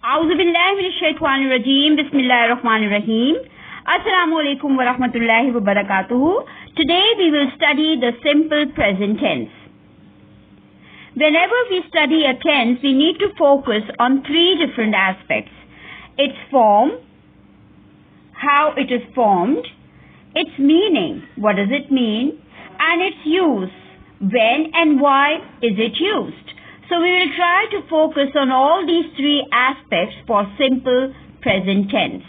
Auzubillahiminash-shaytanir-rajeem. Bismillahir-rahmanir-rahim. Assalamu alaikum wa rahmatullahi wa barakatuhu. Today we will study the simple present tense. Whenever we study a tense, we need to focus on three different aspects. Its form, how it is formed, its meaning, what does it mean, and its use, when and why is it used. So we will try to focus on all these three aspects for simple present tense.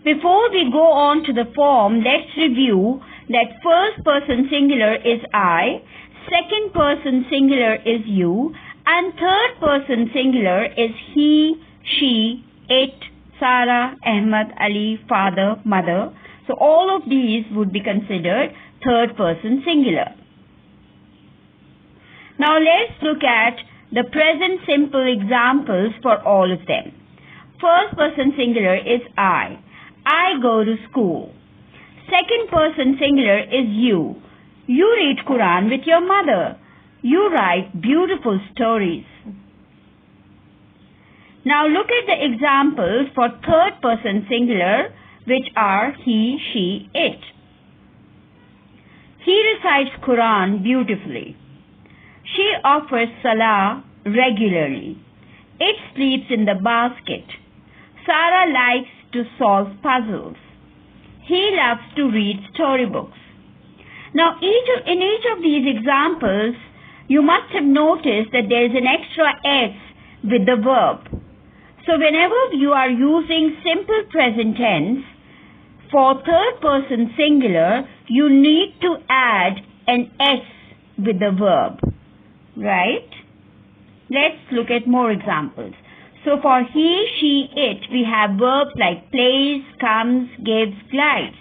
Before we go on to the form, let's review that first person singular is I, second person singular is you, and third person singular is he, she, it, Sarah, Ahmad, Ali, father, mother. So all of these would be considered third person singular. Now let's look at the present simple examples for all of them. First person singular is I. I go to school. Second person singular is you. You read Quran with your mother. You write beautiful stories. Now look at the examples for third person singular, which are he, she, it. He recites Quran beautifully. She offers salah regularly. It sleeps in the basket. Sarah likes to solve puzzles. He loves to read storybooks. Now, in each of these examples, you must have noticed that there is an extra S with the verb. So, whenever you are using simple present tense for third person singular, you need to add an S with the verb. Right? Let's look at more examples. So for he, she, it, we have verbs like plays, comes, gives, glides.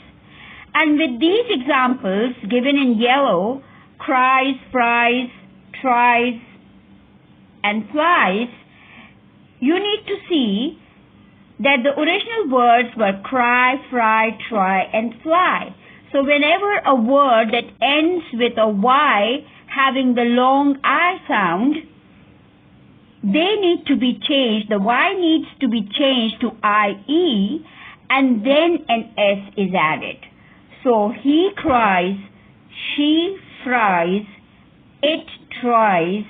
And with these examples given in yellow, cries, fries, tries, and flies, you need to see that the original words were cry, fry, try, and fly. So whenever a word that ends with a Y having the long I sound, they need to be changed. The Y needs to be changed to IE, and then an S is added. So he cries, she fries, it tries,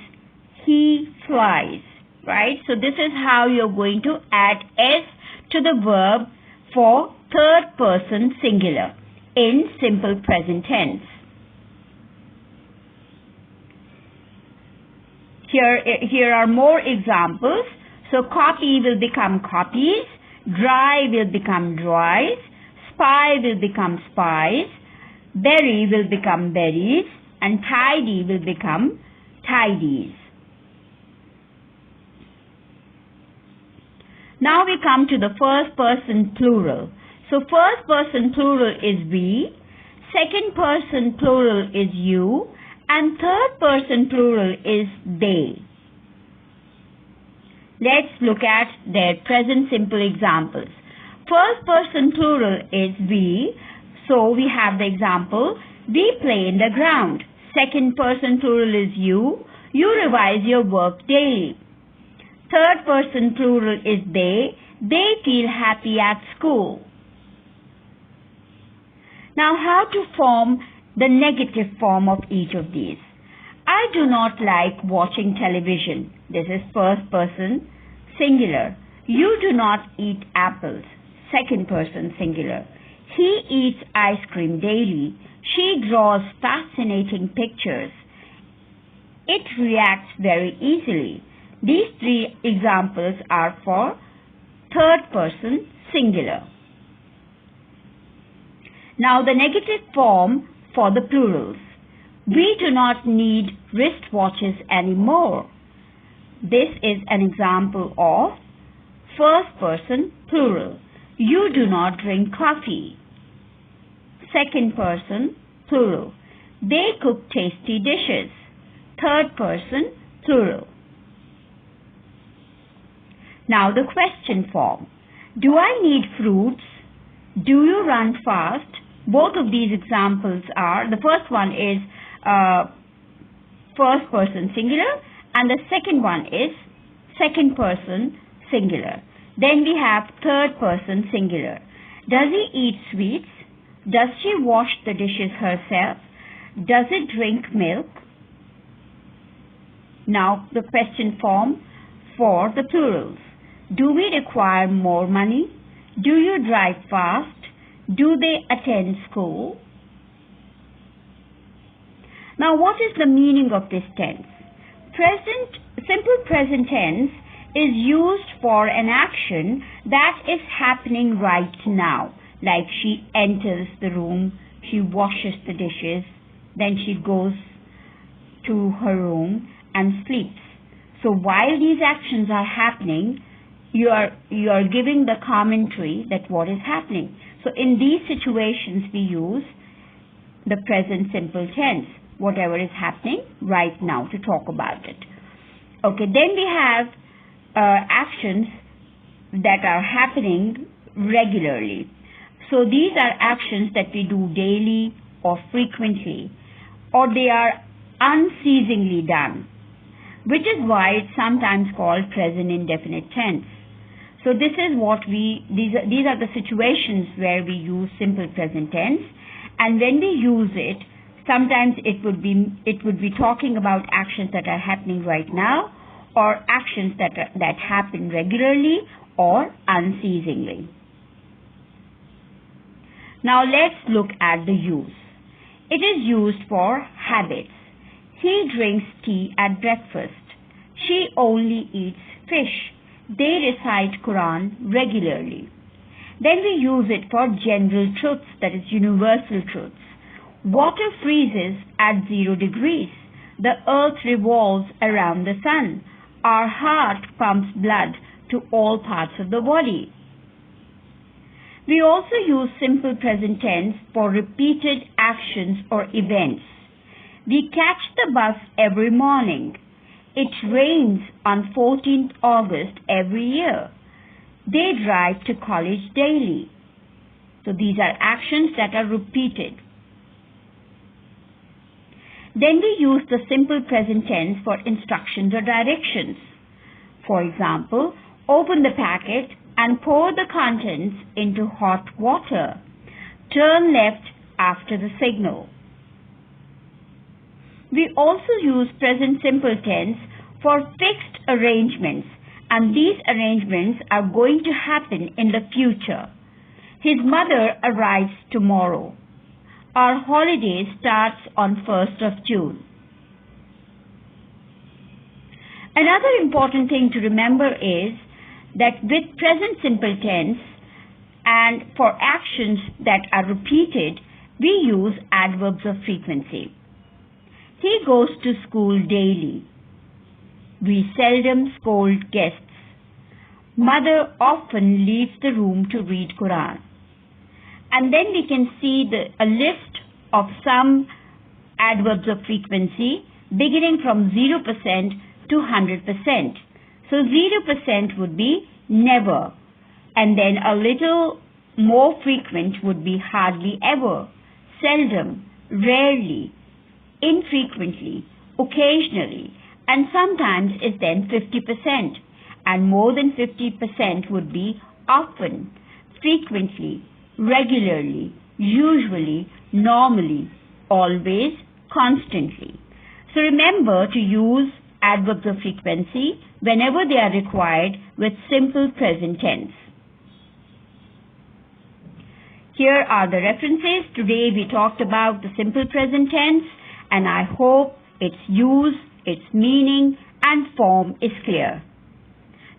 he flies. Right? So this is how you're going to add S to the verb for third person singular in simple present tense. Here are more examples. So copy will become copies, dry will become dries, spy will become spies, berry will become berries, and tidy will become tidies. Now we come to the first person plural. So first person plural is we, second person plural is you, and third person plural is they. Let's look at their present simple examples. First person plural is we. So we have the example, we play in the ground. Second person plural is you. You revise your work daily. Third person plural is they. They feel happy at school. Now how to form the negative form of each of these. I do not like watching television. This is first person singular. You do not eat apples. Second person singular. He eats ice cream daily. She draws fascinating pictures. It reacts very easily. These three examples are for third person singular. Now the negative form for the plurals. We do not need wristwatches anymore. This is an example of first person plural. You do not drink coffee. Second person plural. They cook tasty dishes. Third person plural. Now the question form. Do I need fruits? Do you run fast? Both of these examples are, the first one is first person singular and the second one is second person singular. Then we have third person singular. Does he eat sweets? Does she wash the dishes herself? Does it drink milk? Now the question form for the plurals. Do we require more money? Do you drive fast? Do they attend school? Now what is the meaning of this tense? Simple present tense is used for an action that is happening right now. Like she enters the room, she washes the dishes, then she goes to her room and sleeps. So while these actions are happening, you are giving the commentary that what is happening. So in these situations we use the present simple tense, whatever is happening right now, to talk about it. Okay, then we have actions that are happening regularly. So these are actions that we do daily or frequently, or they are unceasingly done, which is why it's sometimes called present indefinite tense. So this is what these are the situations where we use simple present tense, and when we use it, sometimes it would be talking about actions that are happening right now, or actions that happen regularly or unceasingly. Now let's look at the use. It is used for habits. He drinks tea at breakfast. She only eats fish. They recite Quran regularly. Then we use it for general truths, that is universal truths. Water freezes at 0 degrees. The earth revolves around the sun. Our heart pumps blood to all parts of the body. We also use simple present tense for repeated actions or events. We catch the bus every morning. It rains on 14th August every year. They drive to college daily. So these are actions that are repeated. Then we use the simple present tense for instructions or directions. For example, open the packet and pour the contents into hot water. Turn left after the signal. We also use present simple tense for fixed arrangements, and these arrangements are going to happen in the future. His mother arrives tomorrow. Our holiday starts on 1st of June. Another important thing to remember is that with present simple tense and for actions that are repeated, we use adverbs of frequency. He goes to school daily. We seldom scold guests. Mother often leaves the room to read Quran. And then we can see a list of some adverbs of frequency beginning from 0% to 100%. So 0% would be never, and then a little more frequent would be hardly ever, seldom, rarely, infrequently, occasionally, and sometimes is then 50%, and more than 50% would be often, frequently, regularly, usually, normally, always, constantly. So remember to use adverbs of frequency whenever they are required with simple present tense. Here are the references. Today we talked about the simple present tense, and I hope its use, its meaning and form is clear.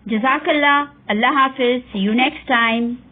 Jazakallah, Allah Hafiz, see you next time.